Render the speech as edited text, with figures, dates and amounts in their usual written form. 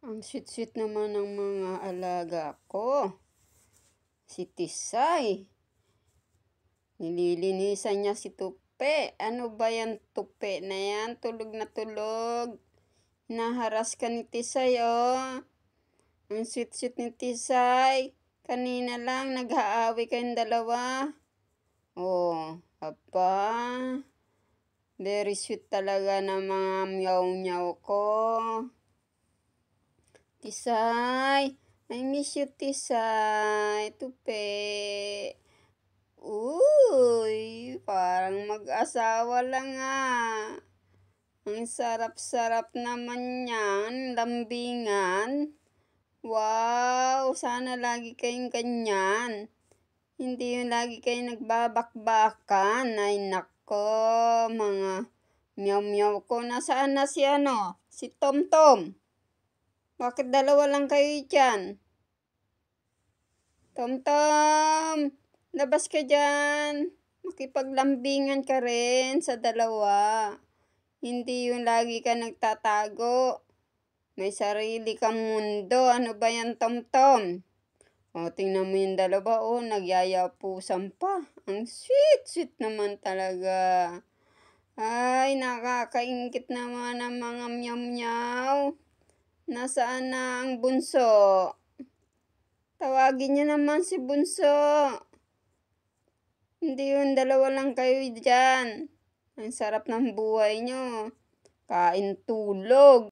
Ang sweet-sweet naman ng mga alaga ko. Si Tisay. Nililinisan niya si Tupe. Ano ba yan, Tupe na yan? Tulog na tulog. Naharas ka ni Tisay, oh. Ang sweet-sweet ni Tisay. Kanina lang, nag-aaway kayong dalawa. Oh, apa. Very sweet talaga ng mga meow-meow ko. Tisay, I miss you, Tisay. Tupe. Uy, parang mag-asawa lang ah. Ang sarap-sarap naman yan, lambingan. Wow, sana lagi kayong ganyan. Hindi yung lagi kayong nagbabakbakan. Ay nako, mga meow-meow ko. Nasaan na si Si Tom-Tom. Bakit dalawa lang kayo dyan? Tom-Tom, labas ka dyan. Makipaglambingan ka rin sa dalawa. Hindi yung lagi ka nagtatago. May sarili kang mundo. Ano ba yan, Tom-Tom? O, tingnan mo yung dalawa, o, nagyayapusan pa. Ang sweet-sweet naman talaga. Ay, nakakaingit naman ang mga meow-meow. Nasaan na ang bunso? Tawagin niyo naman si bunso. Hindi yung dalawa lang kayo dyan. Ang sarap ng buhay niyo. Kain tulog.